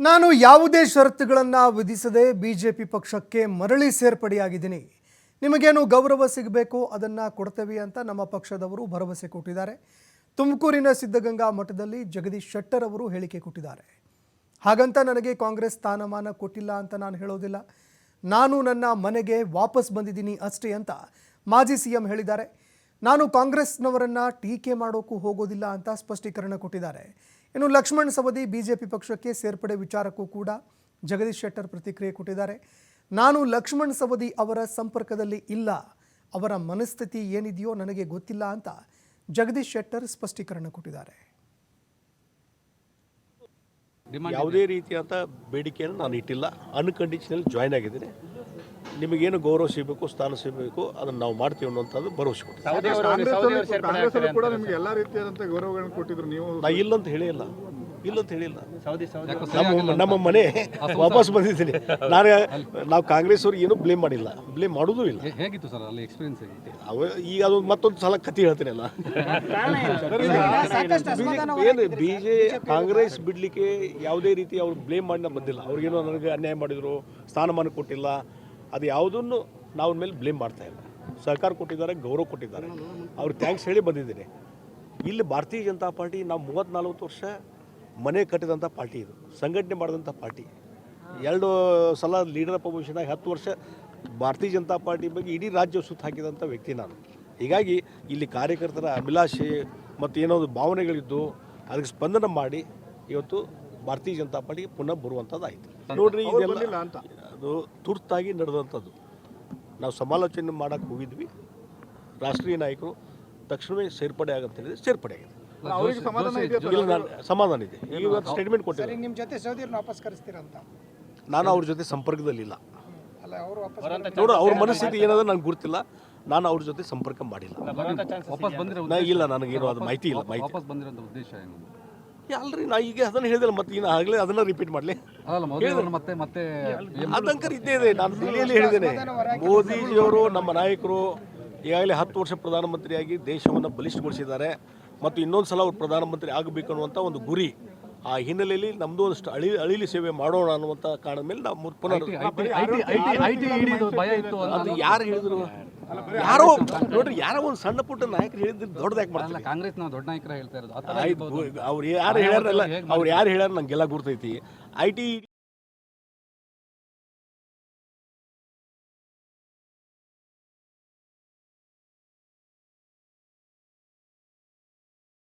ನಾನು ಯಾವುದೇ ಷರತ್ತುಗಳನ್ನು ವಿಧಿಸದೆ ಬಿಜೆಪಿ ಪಕ್ಷಕ್ಕೆ ಮರಳಿ ಸೇರ್ಪಡೆಯಾಗಿದ್ದೀನಿ. ನಿಮಗೇನು ಗೌರವ ಸಿಗಬೇಕು ಅದನ್ನು ಕೊಡ್ತೇವೆ ಅಂತ ನಮ್ಮ ಪಕ್ಷದವರು ಭರವಸೆ ಕೊಟ್ಟಿದ್ದಾರೆ. ತುಮಕೂರಿನ ಸಿದ್ಧಗಂಗಾ ಮಠದಲ್ಲಿ ಜಗದೀಶ್ ಶೆಟ್ಟರ್ ಅವರು ಹೇಳಿಕೆ ಕೊಟ್ಟಿದ್ದಾರೆ. ಹಾಗಂತ ನನಗೆ ಕಾಂಗ್ರೆಸ್ ಸ್ಥಾನಮಾನ ಕೊಟ್ಟಿಲ್ಲ ಅಂತ ನಾನು ಹೇಳೋದಿಲ್ಲ. ನಾನು ನನ್ನ ಮನೆಗೆ ವಾಪಸ್ ಬಂದಿದ್ದೀನಿ ಅಷ್ಟೇ ಅಂತ ಮಾಜಿ ಸಿಎಂ ಹೇಳಿದ್ದಾರೆ. ನಾನು ಕಾಂಗ್ರೆಸ್ನವರನ್ನು ಟೀಕೆ ಮಾಡೋಕ್ಕೂ ಹೋಗೋದಿಲ್ಲ ಅಂತ ಸ್ಪಷ್ಟೀಕರಣ ಕೊಟ್ಟಿದ್ದಾರೆ. ಇನ್ನು ಲಕ್ಷ್ಮಣ್ ಸವದಿ ಬಿಜೆಪಿ ಪಕ್ಷಕ್ಕೆ ಸೇರ್ಪಡೆ ವಿಚಾರಕ್ಕೂ ಕೂಡ ಜಗದೀಶ್ ಶೆಟ್ಟರ್ ಪ್ರತಿಕ್ರಿಯೆ ಕೊಟ್ಟಿದ್ದಾರೆ. ನಾನು ಲಕ್ಷ್ಮಣ್ ಸವದಿ ಅವರ ಸಂಪರ್ಕದಲ್ಲಿ ಇಲ್ಲ, ಅವರ ಮನಸ್ಥಿತಿ ಏನಿದೆಯೋ ನನಗೆ ಗೊತ್ತಿಲ್ಲ ಅಂತ ಜಗದೀಶ್ ಶೆಟ್ಟರ್ ಸ್ಪಷ್ಟೀಕರಣ ಕೊಟ್ಟಿದ್ದಾರೆ. ಯಾವುದೇ ರೀತಿಯಾದ ಬೇಡಿಕೆಯನ್ನು ನಾನು ಇಟ್ಟಿಲ್ಲ. ಅನ್ಕಂಡೀಷನಲ್ ಜಾಯ್ನ್ ಆಗಿದ್ದೀನಿ. ನಿಮಗೇನು ಗೌರವ ಸಿಗಬೇಕು, ಸ್ಥಾನ ಸಿಗಬೇಕು, ಅದನ್ನು ನಾವು ಮಾಡ್ತೀವಿ ಅನ್ನೋಂಥದ್ದು ಭರವಸೆ ಕೊಟ್ಟಿದ್ದೀನಿ. ಕೂಡ ನಿಮಗೆ ಎಲ್ಲ ರೀತಿಯಾದಂಥ ಗೌರವಗಳನ್ನು ಕೊಟ್ಟಿದ್ರು. ನೀವು ನಾ ಇಲ್ಲಂತ ಹೇಳಿಲ್ಲ. ನಮ್ಮ ಮನೆ ವಾಪಸ್ ಬಂದಿದ್ದೀನಿ. ನಾವು ಕಾಂಗ್ರೆಸ್ ಅವ್ರಿಗೆ ಏನೂ ಬ್ಲೇಮ್ ಮಾಡಿಲ್ಲ, ಬ್ಲೇಮ್ ಮಾಡೋದು ಇಲ್ಲ. ಹೇಗಿತ್ತು ಸರ್ ಅಲ್ಲಿ ಎಕ್ಸ್ಪೀರಿಯನ್ಸ್ ಹೇಗಿತ್ತು? ಈಗ ಅದು ಮತ್ತೊಂದು ಸಲ ಕತೆ ಹೇಳ್ತೀನಲ್ಲ. ಏನು ಕಾಂಗ್ರೆಸ್ ಬಿಡಲಿಕ್ಕೆ ಯಾವುದೇ ರೀತಿ ಅವ್ರು ಬ್ಲೇಮ್ ಮಾಡಿ ನಾನು ಬಂದಿಲ್ಲ. ಅವ್ರಿಗೇನೋ ನನಗೆ ಅನ್ಯಾಯ ಮಾಡಿದರು, ಸ್ಥಾನಮಾನ ಕೊಟ್ಟಿಲ್ಲ, ಅದು ಯಾವುದನ್ನು ನಾವು ಅವ್ರ ಮೇಲೆ ಬ್ಲೇಮ್ ಮಾಡ್ತಾ ಇಲ್ಲ. ಸಹಕಾರ ಕೊಟ್ಟಿದ್ದಾರೆ, ಗೌರವ ಕೊಟ್ಟಿದ್ದಾರೆ, ಅವ್ರಿಗೆ ಥ್ಯಾಂಕ್ಸ್ ಹೇಳಿ ಬಂದಿದ್ದೀನಿ. ಇಲ್ಲಿ ಭಾರತೀಯ ಜನತಾ ಪಾರ್ಟಿ ನಾವು 30-40 ವರ್ಷ ಮನೆ ಕಟ್ಟಿದಂಥ ಪಾರ್ಟಿ, ಇದು ಸಂಘಟನೆ ಮಾಡಿದಂಥ ಪಾರ್ಟಿ. 2 ಸಲ ಲೀಡರ್ ಅಪೋಸಿಷನಾಗಿ 10 ವರ್ಷ ಭಾರತೀಯ ಜನತಾ ಪಾರ್ಟಿ ಬಗ್ಗೆ ಇಡೀ ರಾಜ್ಯ ಸುತ್ತ ಹಾಕಿದಂಥ ವ್ಯಕ್ತಿ ನಾನು. ಹೀಗಾಗಿ ಇಲ್ಲಿ ಕಾರ್ಯಕರ್ತರ ಅಭಿಲಾಷೆ ಮತ್ತು ಏನೋ ಭಾವನೆಗಳಿದ್ದು ಅದಕ್ಕೆ ಸ್ಪಂದನ ಮಾಡಿ ಇವತ್ತು ಭಾರತೀಯ ಜನತಾ ಪಾರ್ಟಿಗೆ ಪುನಃ ಬರುವಂಥದ್ದು ಆಯಿತು. ನೋಡ್ರಿ, ಇದೆಲ್ಲ ಅದು ತುರ್ತಾಗಿ ನಡೆದಂಥದ್ದು. ನಾವು ಸಮಾಲೋಚನೆ ಮಾಡೋಕ್ಕೆ ಹೋಗಿದ್ವಿ. ರಾಷ್ಟ್ರೀಯ ನಾಯಕರು ತಕ್ಷಣವೇ ಸೇರ್ಪಡೆ ಆಗಂತ ಹೇಳಿದ್ರೆ ಸೇರ್ಪಡೆ ಆಗಿದೆ. ಸಮಾಧಾನ ಇದೆ. ಇವತ್ತು ಸ್ಟೇಟ್ಮೆಂಟ್ ಕೊಟ್ಟಿದ್ದಾರೆ. ನಿಮ್ಮ ಜೊತೆ ಸೌದಿಯವ್ರನ್ನ ವಾಪಸ್ ಕರೆಸ್ತೀರಾ ಅಂತ? ನಾನು ಅವ್ರ ಜೊತೆ ಸಂಪರ್ಕದಲ್ಲಿಲ್ಲ. ನೋಡು, ಅವ್ರ ಮನಸ್ಥಿತಿ ಏನಾದ್ರೆ ನನಗೆ ಗೊತ್ತಿಲ್ಲ. ನಾನು ಅವ್ರ ಜೊತೆ ಸಂಪರ್ಕ ಮಾಡಿಲ್ಲ. ಇಲ್ಲ, ನನಗೇನು ಅದು ಮಾಹಿತಿ ಇಲ್ಲ. ವಾಪಸ್ ಬಂದಿರೋ ಉದ್ದೇಶ ಏನು? ಅಲ್ರಿ, ನಾ ಈಗ ಅದನ್ನು ಹೇಳಿದಲ್ಲ, ಮತ್ತೆ ಇನ್ನು ಆಗಲೇ ಅದನ್ನು ರಿಪೀಟ್ ಮಾಡಲಿ. ಮತ್ತೆ ಅದಂಕರ್ ಇದ್ದೇ ಇದೆ. ನಾನು ದಿಲ್ಲಿಯಲ್ಲಿ ಹೇಳಿದ್ದೇನೆ, ಮೋದಿಜಿಯವರು ನಮ್ಮ ನಾಯಕರು ಈಗಾಗಲೇ 10 ವರ್ಷ ಪ್ರಧಾನಮಂತ್ರಿಯಾಗಿ ದೇಶವನ್ನು ಬಲಿಷ್ಠಗೊಳಿಸಿದ್ದಾರೆ ಮತ್ತು ಇನ್ನೊಂದು ಸಲ ಅವರು ಪ್ರಧಾನಮಂತ್ರಿ ಆಗಬೇಕು ಅನ್ನುವಂಥ ಒಂದು ಗುರಿ. ಆ ಹಿನ್ನೆಲೆಯಲ್ಲಿ ನಮ್ಮದು ಒಂದಷ್ಟು ಅಳಿಲಿ ಸೇವೆ ಮಾಡೋಣ ಅನ್ನುವಂಥ ಕಾರಣದ ಮೇಲೆ ನಾವು ಪುನರ್ ಅದು ಯಾರು ಹೇಳಿದ್ರು? ಯಾರೋ ನೋಡ್ರಿ, ಯಾರೋ ಒಂದು ಸಣ್ಣ ಪುಟ್ಟ ನಾಯಕರು ಹೇಳಿದ್ರೆ ದೊಡ್ಡದಾಗಿ ಮಾಡ್ತಾರೆ. ಕಾಂಗ್ರೆಸ್ ದೊಡ್ಡ ನಾಯಕರ ಹೇಳ್ತಾ ಇರೋದು. ಅವ್ರು ಯಾರು ಹೇಳ್ಯಾರಲ್ಲ, ಅವ್ರು ಯಾರು ಹೇಳ್ಯಾರ ನಂಗೆಲ್ಲ ಗುರ್ತೈತಿ. IT